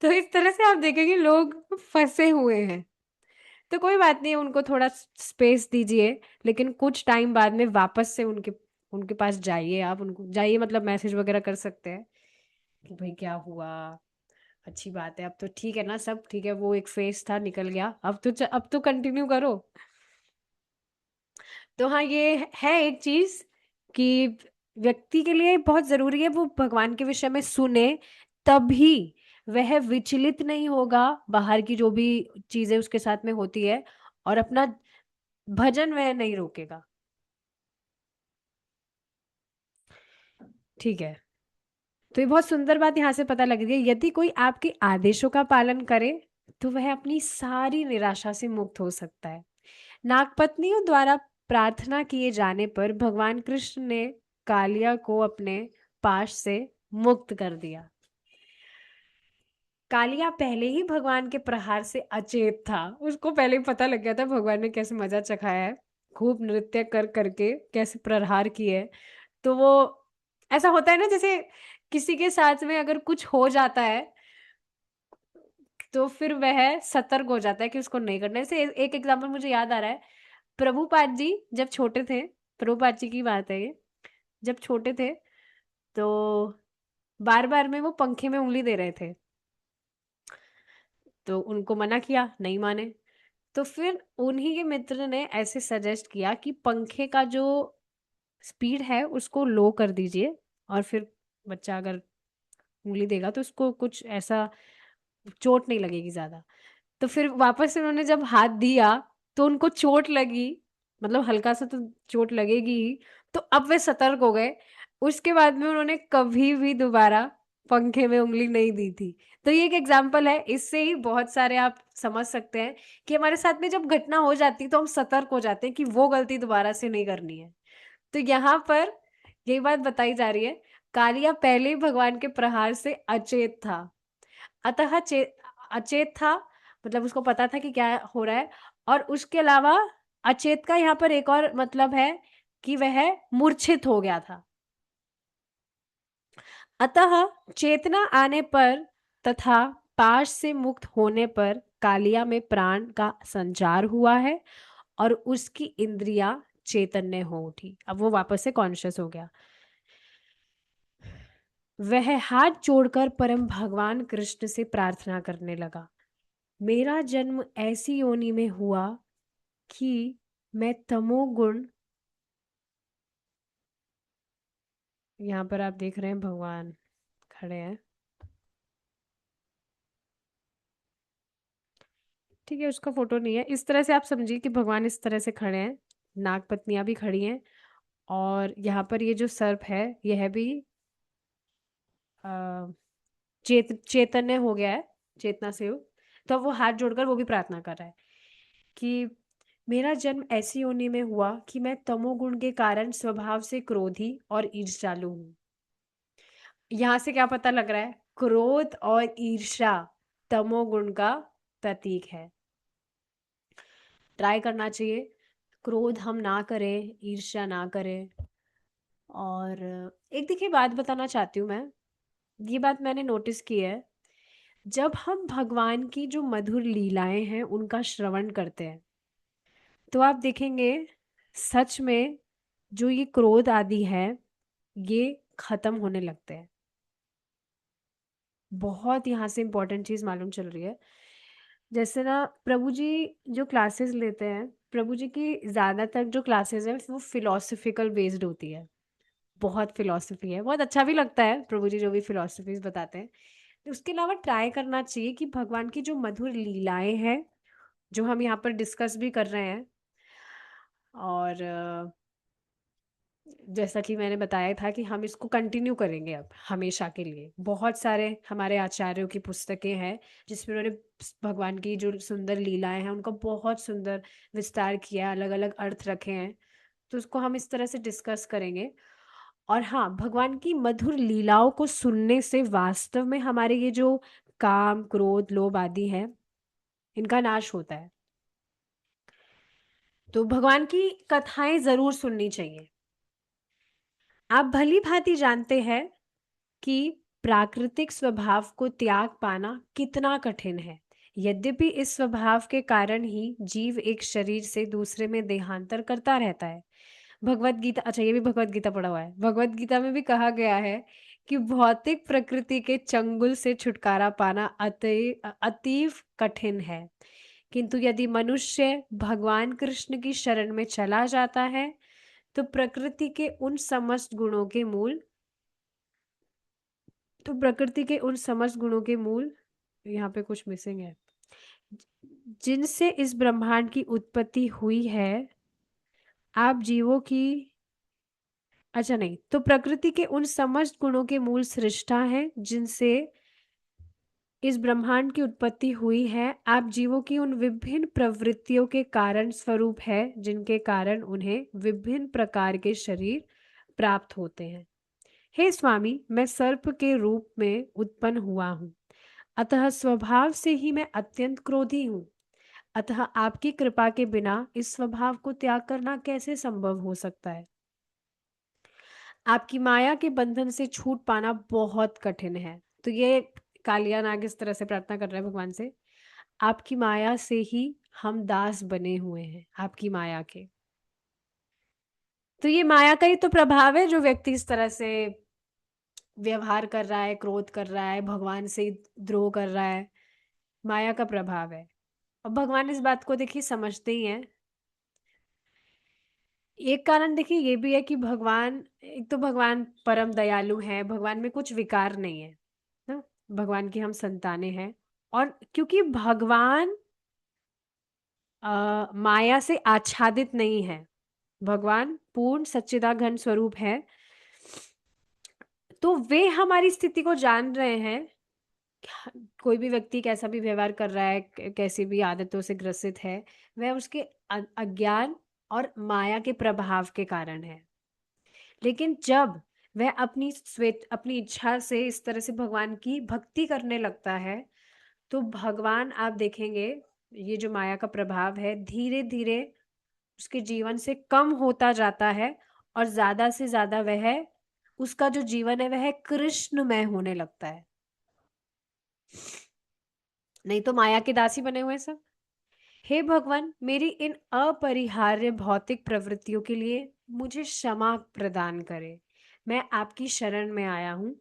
तो इस तरह से आप देखेंगे लोग फंसे हुए हैं। तो कोई बात नहीं, उनको थोड़ा स्पेस दीजिए, लेकिन कुछ टाइम बाद में वापस से उनके उनके पास जाइए, आप उनको जाइए, मतलब मैसेज वगैरह कर सकते हैं कि भाई क्या हुआ, अच्छी बात है, अब तो ठीक है ना, सब ठीक है, वो एक फेज था निकल गया, अब तो कंटिन्यू करो। तो हाँ, ये है एक चीज कि व्यक्ति के लिए बहुत जरूरी है वो भगवान के विषय में सुने, तभी वह विचलित नहीं होगा बाहर की जो भी चीजें उसके साथ में होती है, और अपना भजन वह नहीं रोकेगा। ठीक है। तो ये बहुत सुंदर बात यहाँ से पता लग रही है, यदि कोई आपके आदेशों का पालन करे तो वह अपनी सारी निराशा से मुक्त हो सकता है। नागपत्नियों द्वारा प्रार्थना किए जाने पर भगवान कृष्ण ने कालिया को अपने पाश से मुक्त कर दिया। कालिया पहले ही भगवान के प्रहार से अचेत था, उसको पहले ही पता लग गया था भगवान ने कैसे मजा चखाया है, खूब नृत्य कर करके कैसे प्रहार किए। तो वो, ऐसा होता है ना, जैसे किसी के साथ में अगर कुछ हो जाता है तो फिर वह सतर्क हो जाता है कि उसको नहीं करना है। जैसे एक एग्जांपल मुझे याद आ रहा है, प्रभुपाद जी जब छोटे थे, प्रभुपाद जी की बात है ये, जब छोटे थे तो बार बार में वो पंखे में उंगली दे रहे थे, तो उनको मना किया, नहीं माने। तो फिर उन्हीं के मित्र ने ऐसे सजेस्ट किया कि पंखे का जो स्पीड है उसको लो कर दीजिए, और फिर बच्चा अगर उंगली देगा तो उसको कुछ ऐसा चोट नहीं लगेगी ज्यादा। तो फिर वापस से उन्होंने जब हाथ दिया तो उनको चोट लगी, मतलब हल्का सा तो चोट लगेगी ही। तो अब वे सतर्क हो गए, उसके बाद में उन्होंने कभी भी दोबारा पंखे में उंगली नहीं दी थी। तो ये एक एग्जाम्पल है, इससे ही बहुत सारे आप समझ सकते हैं कि हमारे साथ में जब घटना हो जाती है तो हम सतर्क हो जाते हैं कि वो गलती दोबारा से नहीं करनी है। तो यहाँ पर यही बात बताई जा रही है, कालिया पहले ही भगवान के प्रहार से अचेत था, अतः अचेत था, मतलब उसको पता था कि क्या हो रहा है। और उसके अलावा अचेत का यहाँ पर एक और मतलब है कि वह मूर्छित हो गया था। अतः चेतना आने पर तथा पाश से मुक्त होने पर कालिया में प्राण का संचार हुआ है और उसकी इंद्रियां चैतन्य हो उठी, अब वो वापस से कॉन्शियस हो गया। वह हाथ जोड़कर परम भगवान कृष्ण से प्रार्थना करने लगा, मेरा जन्म ऐसी योनि में हुआ कि मैं तमोगुण, यहाँ पर आप देख रहे हैं भगवान खड़े हैं, ठीक है, उसका फोटो नहीं है, इस तरह से आप समझिए कि भगवान इस तरह से खड़े हैं, नाग पत्नियां भी खड़ी हैं, और यहाँ पर ये जो सर्प है यह भी अ, चैतन्य हो गया है, चेतना से युक्त। तो अब वो हाथ जोड़कर वो भी प्रार्थना कर रहा है कि मेरा जन्म ऐसी योनि में हुआ कि मैं तमोगुण के कारण स्वभाव से क्रोधी और ईर्ष्यालु हूँ। यहाँ से क्या पता लग रहा है, क्रोध और ईर्ष्या तमोगुण का प्रतीक है। ट्राई करना चाहिए, क्रोध हम ना करें, ईर्ष्या ना करें। और एक देखिए बात बताना चाहती हूँ मैं, ये बात मैंने नोटिस की है, जब हम भगवान की जो मधुर लीलाएं हैं उनका श्रवण करते हैं तो आप देखेंगे सच में जो ये क्रोध आदि है ये खत्म होने लगते हैं। बहुत यहाँ से इम्पोर्टेंट चीज मालूम चल रही है, जैसे ना प्रभु जी जो क्लासेस लेते हैं, प्रभु जी की ज्यादातर जो क्लासेस है वो फिलोसफिकल बेस्ड होती है, बहुत फिलोसफी है, बहुत अच्छा भी लगता है प्रभु जी जो भी फिलोसफीज बताते हैं। उसके अलावा ट्राई करना चाहिए कि भगवान की जो मधुर लीलाएं हैं जो हम यहाँ पर डिस्कस भी कर रहे हैं। और जैसा कि मैंने बताया था कि हम इसको कंटिन्यू करेंगे अब हमेशा के लिए। बहुत सारे हमारे आचार्यों की पुस्तकें हैं जिसमें उन्होंने भगवान की जो सुंदर लीलाएं हैं उनका बहुत सुंदर विस्तार किया, अलग अलग अर्थ रखे हैं। तो उसको हम इस तरह से डिस्कस करेंगे। और हाँ, भगवान की मधुर लीलाओं को सुनने से वास्तव में हमारे ये जो काम, क्रोध, लोभ आदि है, इनका नाश होता है। तो भगवान की कथाएं जरूर सुननी चाहिए। आप भली भांति जानते हैं कि प्राकृतिक स्वभाव को त्याग पाना कितना कठिन है। यद्यपि इस स्वभाव के कारण ही जीव एक शरीर से दूसरे में देहांतर करता रहता है। भगवत गीता, अच्छा ये भी भगवत गीता पढ़ा हुआ है। भगवत गीता में भी कहा गया है कि भौतिक प्रकृति के चंगुल से छुटकारा पाना अतीव कठिन है, किंतु यदि मनुष्य भगवान कृष्ण की शरण में चला जाता है तो प्रकृति के उन समस्त गुणों के मूल तो प्रकृति के उन समस्त गुणों के मूल, यहाँ पे कुछ मिसिंग है, जिनसे इस ब्रह्मांड की उत्पत्ति हुई है, आप जीवों की, अच्छा नहीं, तो प्रकृति के उन समस्त गुणों के मूल सृष्टा हैं जिनसे इस ब्रह्मांड की उत्पत्ति हुई है, आप जीवों की उन विभिन्न प्रवृत्तियों के कारण स्वरूप है जिनके कारण उन्हें विभिन्न प्रकार के शरीर प्राप्त होते हैं। हे स्वामी, मैं सर्प के रूप में उत्पन्न हुआ हूँ, अतः स्वभाव से ही मैं अत्यंत क्रोधी हूँ। अतः आपकी कृपा के बिना इस स्वभाव को त्याग करना कैसे संभव हो सकता है। आपकी माया के बंधन से छूट पाना बहुत कठिन है। तो ये कालिया नाग इस तरह से प्रार्थना कर रहा है भगवान से, आपकी माया से ही हम दास बने हुए हैं, आपकी माया के। तो ये माया का ही तो प्रभाव है जो व्यक्ति इस तरह से व्यवहार कर रहा है, क्रोध कर रहा है, भगवान से द्रोह कर रहा है। माया का प्रभाव है। और भगवान इस बात को देखिए समझते ही हैं। एक कारण देखिए ये भी है कि भगवान, एक तो भगवान परम दयालु है, भगवान में कुछ विकार नहीं है ना, भगवान की हम संतानें हैं। और क्योंकि भगवान माया से आच्छादित नहीं है, भगवान पूर्ण सच्चिदाघन स्वरूप है, तो वे हमारी स्थिति को जान रहे हैं। कोई भी व्यक्ति कैसा भी व्यवहार कर रहा है, कैसी भी आदतों से ग्रसित है, वह उसके अज्ञान और माया के प्रभाव के कारण है। लेकिन जब वह अपनी इच्छा से इस तरह से भगवान की भक्ति करने लगता है, तो भगवान, आप देखेंगे ये जो माया का प्रभाव है धीरे धीरे उसके जीवन से कम होता जाता है, और ज्यादा से ज्यादा वह, उसका जो जीवन है वह कृष्णमय होने लगता है। नहीं तो माया के दासी बने हुए सब। हे भगवान, मेरी इन अपरिहार्य भौतिक प्रवृत्तियों के लिए मुझे क्षमा प्रदान करें। मैं आपकी शरण में आया हूँ।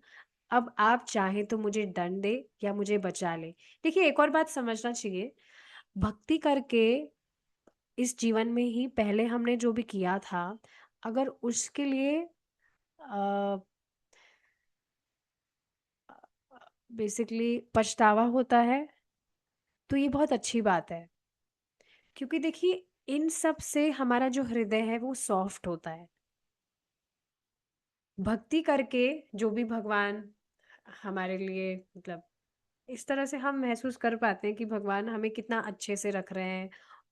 अब आप चाहें तो मुझे दंड दे या मुझे बचा ले। देखिए एक और बात समझना चाहिए, भक्ति करके इस जीवन में ही पहले हमने जो भी किया था, अगर उसके लिए बेसिकली पछतावा होता है, तो ये बहुत अच्छी बात है। क्योंकि देखिए इन सब से हमारा जो हृदय है वो सॉफ्ट होता है। भक्ति करके जो भी भगवान हमारे लिए, मतलब इस तरह से हम महसूस कर पाते हैं कि भगवान हमें कितना अच्छे से रख रहे हैं,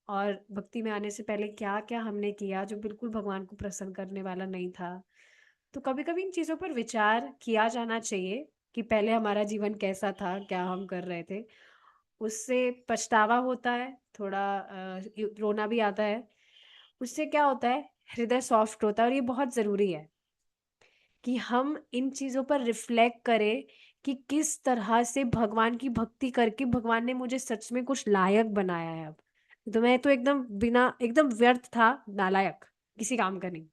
और भक्ति में आने से पहले क्या क्या हमने किया जो बिल्कुल भगवान को प्रसन्न करने वाला नहीं था। तो कभी कभी इन चीज़ों पर विचार किया जाना चाहिए कि पहले हमारा जीवन कैसा था, क्या हम कर रहे थे। उससे पछतावा होता है, थोड़ा रोना भी आता है। उससे क्या होता है, हृदय सॉफ्ट होता है। और ये बहुत ज़रूरी है कि हम इन चीज़ों पर रिफ्लेक्ट करें कि किस तरह से भगवान की भक्ति करके भगवान ने मुझे सच में कुछ लायक बनाया है। अब तो मैं तो एकदम बिना, एकदम व्यर्थ था, नालायक, किसी काम का नहीं।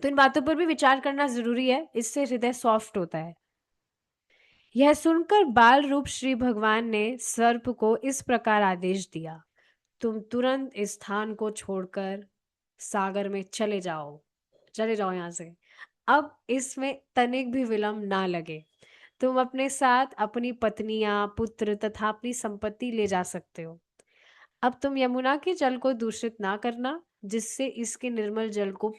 तो इन बातों पर भी विचार करना जरूरी है, इससे हृदय सॉफ्ट होता है। यह सुनकर बाल रूप श्री भगवान ने सर्प को इस प्रकार आदेश दिया, तुम तुरंत इस स्थान को छोड़कर सागर में चले जाओ, चले जाओ यहाँ से। अब इसमें तनिक भी विलंब ना लगे। तुम अपने साथ अपनी पत्नियां, पुत्र तथा अपनी संपत्ति ले जा सकते हो। अब तुम यमुना के जल को दूषित ना करना, जिससे इसके निर्मल जल को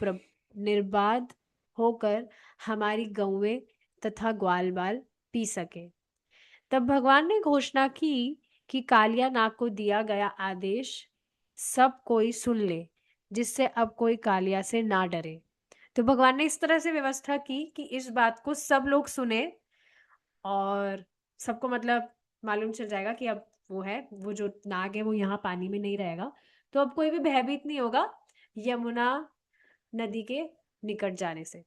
निर्बाध होकर हमारी गौएं तथा ग्वाल बाल पी सके। तब भगवान ने घोषणा की कि कालिया नाग को दिया गया आदेश सब कोई सुन ले, जिससे अब कोई कालिया से ना डरे। तो भगवान ने इस तरह से व्यवस्था की कि इस बात को सब लोग सुने, और सबको मतलब मालूम चल जाएगा कि अब वो है, वो जो नाग है वो यहाँ पानी में नहीं रहेगा। तो अब कोई भी भयभीत नहीं होगा यमुना नदी के निकट जाने से।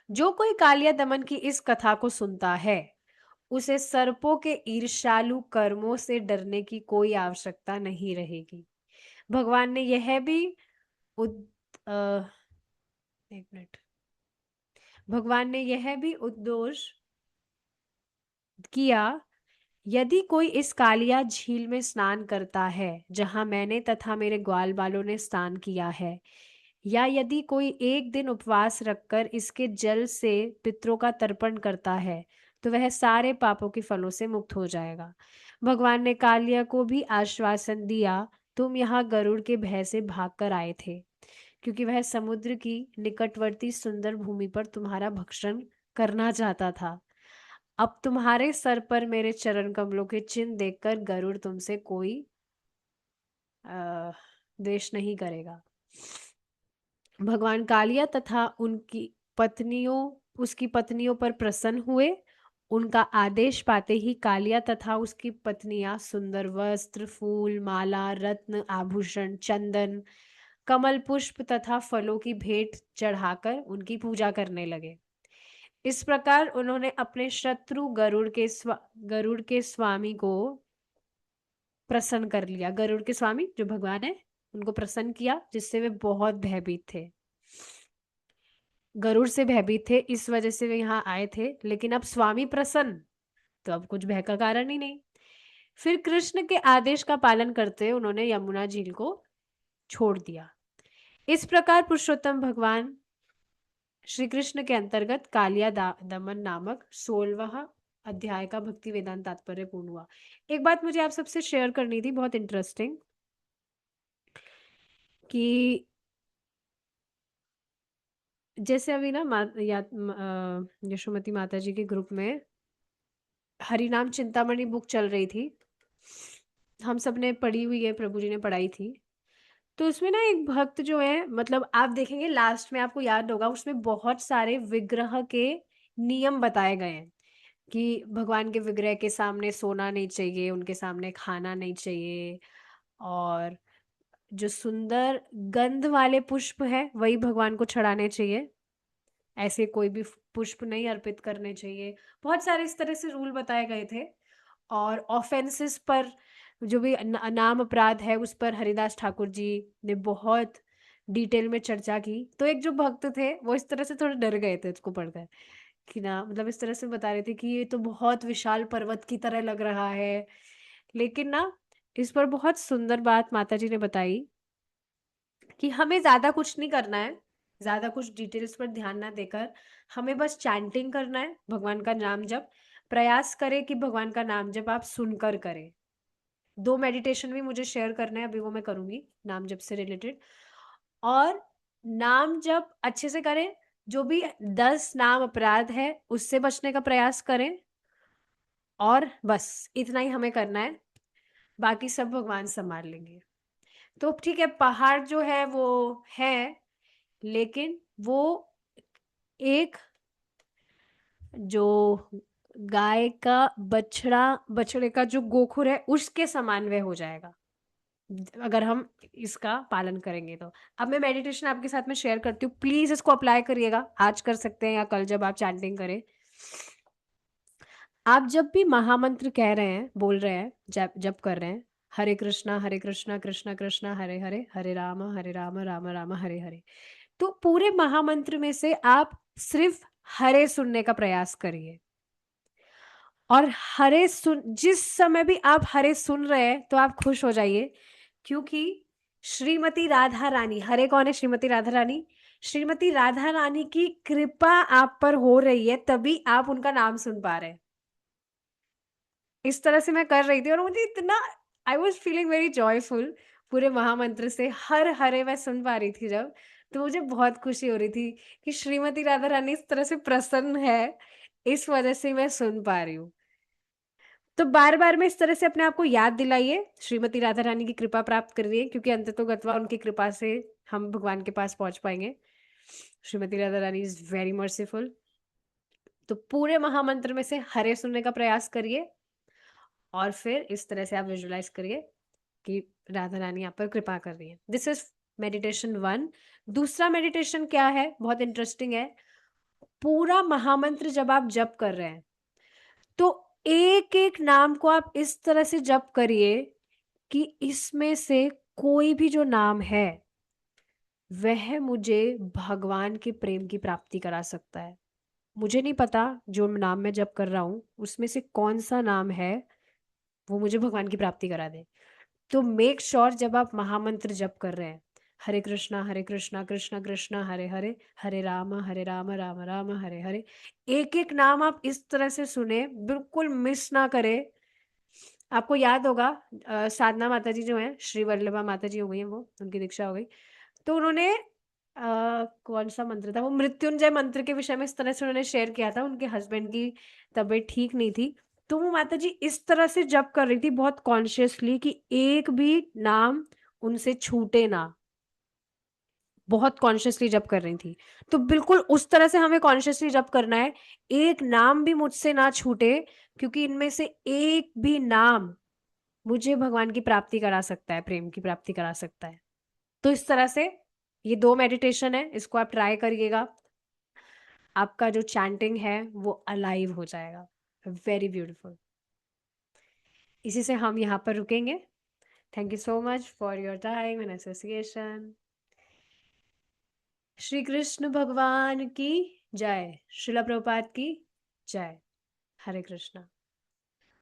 जो कोई कालिया दमन की इस कथा को सुनता है, उसे सर्पों के ईर्ष्यालु कर्मों से डरने की कोई आवश्यकता नहीं रहेगी। भगवान ने यह भी उद, अ, एक मिनट, भगवान ने यह भी उद्घोष किया, यदि कोई इस कालिया झील में स्नान करता है जहां मैंने तथा मेरे ग्वाल बालों ने स्नान किया है, या यदि कोई एक दिन उपवास रखकर इसके जल से पितरों का तर्पण करता है, तो वह सारे पापों के फलों से मुक्त हो जाएगा। भगवान ने कालिया को भी आश्वासन दिया, तुम यहाँ गरुड़ के भय से भागकर आए थे, क्योंकि वह समुद्र की निकटवर्ती सुंदर भूमि पर तुम्हारा भक्षण करना चाहता था। अब तुम्हारे सर पर मेरे चरण कमलों के चिन्ह देखकर गरुड़ तुमसे कोई द्वेष नहीं करेगा। भगवान कालिया तथा उसकी पत्नियों पर प्रसन्न हुए। उनका आदेश पाते ही कालिया तथा उसकी पत्नियां सुंदर वस्त्र, फूल, माला, रत्न, आभूषण, चंदन, कमल पुष्प तथा फलों की भेंट चढ़ाकर उनकी पूजा करने लगे। इस प्रकार उन्होंने अपने शत्रु गरुड़ के स्वामी को प्रसन्न कर लिया। गरुड़ के स्वामी जो भगवान है, उनको प्रसन्न किया, जिससे वे बहुत भयभीत थे। गरुड़ से भयभीत थे, इस वजह से वे यहाँ आए थे, लेकिन अब स्वामी प्रसन्न, तो अब कुछ भय का कारण ही नहीं। फिर कृष्ण के आदेश का पालन करते उन्होंने यमुना झील को छोड़ दिया। इस प्रकार पुरुषोत्तम भगवान श्री कृष्ण के अंतर्गत कालिया दमन नामक 16वां अध्याय का भक्ति वेदांत तात्पर्य पूर्ण हुआ। एक बात मुझे आप सबसे शेयर करनी थी, बहुत इंटरेस्टिंग, कि जैसे अभी ना यशोमती माता जी के ग्रुप में हरिनाम चिंतामणि बुक चल रही थी, हम सब ने पढ़ी हुई है, प्रभु जी ने पढ़ाई थी। तो उसमें ना एक भक्त जो है, मतलब आप देखेंगे लास्ट में, आपको याद होगा, उसमें बहुत सारे विग्रह के नियम बताए गए हैं कि भगवान के विग्रह के सामने सोना नहीं चाहिए, उनके सामने खाना नहीं चाहिए, और जो सुंदर गंध वाले पुष्प है वही भगवान को चढ़ाने चाहिए, ऐसे कोई भी पुष्प नहीं अर्पित करने चाहिए। बहुत सारे इस तरह से रूल बताए गए थे। और ऑफेंसेस पर, जो भी नाम अपराध है, उस पर हरिदास ठाकुर जी ने बहुत डिटेल में चर्चा की। तो एक जो भक्त थे वो इस तरह से थोड़े डर गए थे उसको पढ़कर, कि ना मतलब इस तरह से बता रहे थे कि ये तो बहुत विशाल पर्वत की तरह लग रहा है। लेकिन ना इस पर बहुत सुंदर बात माता जी ने बताई कि हमें ज्यादा कुछ नहीं करना है, ज्यादा कुछ डिटेल्स पर ध्यान ना देकर हमें बस चैंटिंग करना है, भगवान का नाम जप। प्रयास करें कि भगवान का नाम जप आप सुनकर करें। 2 मेडिटेशन भी मुझे शेयर करना है, अभी वो मैं करूंगी नाम जप से रिलेटेड। और नाम जप अच्छे से करें, जो भी 10 नाम अपराध है उससे बचने का प्रयास करें, और बस इतना ही हमें करना है, बाकी सब भगवान संभाल लेंगे। तो ठीक है, पहाड़ जो है वो है, लेकिन वो एक जो गाय का बछड़ा, बछड़े का जो गोखुर है उसके समान वह हो जाएगा, अगर हम इसका पालन करेंगे तो। अब मैं मेडिटेशन आपके साथ में शेयर करती हूँ, प्लीज इसको अप्लाई करिएगा, आज कर सकते हैं या कल जब आप चैंटिंग करें। आप जब भी महामंत्र कह रहे हैं, बोल रहे हैं, जब जब कर रहे हैं, हरे कृष्णा कृष्णा कृष्णा हरे हरे, हरे राम राम राम हरे हरे, तो पूरे महामंत्र में से आप सिर्फ हरे सुनने का प्रयास करिए। और हरे सुन, जिस समय भी आप हरे सुन रहे हैं तो आप खुश हो जाइए, क्योंकि श्रीमती राधा रानी, हरे कौन है? श्रीमती राधा रानी। श्रीमती राधा रानी की कृपा आप पर हो रही है, तभी आप उनका नाम सुन पा रहे हैं। इस तरह से मैं कर रही थी और मुझे इतना I was feeling very joyful पूरे महामंत्र से, हर हरे मैं सुन पा रही थी जब, तो मुझे बहुत खुशी हो रही थी कि श्रीमती राधा रानी इस तरह से प्रसन्न है, इस वजह से मैं सुन पा रही हूँ। तो बार-बार में इस तरह से अपने आप को याद दिलाइए, श्रीमती राधा रानी की कृपा प्राप्त करिए, क्योंकि अंततोगत्वा उनकी कृपा से हम भगवान के पास पहुँच पाएँगे। Shrimati Radha Rani is very merciful. तो पूरे महामंत्र में से हरे सुनने का प्रयास करिए और फिर इस तरह से आप विजुअलाइज़ करिए कि राधा रानी आप पर कृपा कर रही हैं। This is meditation 1। दूसरा मेडिटेशन क्या है? बहुत इंटरेस्टिंग है। पूरा महामंत्र जब आप जप कर रहे हैं, तो एक-एक नाम को आप इस तरह से जप करिए कि इसमें से कोई भी जो नाम है, वह मुझे भगवान के प्रेम की प्राप्ति करा सकता है। मुझे नहीं पता जो नाम मैं जप कर रहा हूँ, उसमें से कौन-सा नाम है, वो मुझे भगवान की प्राप्ति करा दे। तो मेक श्योर जब आप महामंत्र जप कर रहे हैं, हरे कृष्णा कृष्ण कृष्ण हरे हरे, हरे राम राम राम हरे हरे, एक एक नाम आप इस तरह से सुने, बिल्कुल मिस ना करें। आपको याद होगा साधना माता जी जो हैं, श्री वल्लभा माता जी हो गई हैं, वो उनकी दीक्षा हो गई, तो उन्होंने कौन सा मंत्र था वो, मृत्युंजय मंत्र के विषय में इस तरह से उन्होंने शेयर किया था। उनके हस्बैंड की तबीयत ठीक नहीं थी, तो वो माता जी इस तरह से जप कर रही थी बहुत कॉन्शियसली कि एक भी नाम उनसे छूटे ना, बहुत कॉन्शियसली जप कर रही थी। तो बिल्कुल उस तरह से हमें कॉन्शियसली जप करना है, एक नाम भी मुझसे ना छूटे, क्योंकि इनमें से एक भी नाम मुझे भगवान की प्राप्ति करा सकता है, प्रेम की प्राप्ति करा सकता है। तो इस तरह से ये 2 मेडिटेशन है, इसको आप ट्राई करिएगा। आपका जो चैंटिंग है वो अलाइव हो जाएगा। Very beautiful. इसी से हम यहाँ पर रुकेंगे। Thank you so much for your time and association. Shri Krishna भगवान की जय। श्रीला प्रभुपाद की जय। हरे कृष्णा।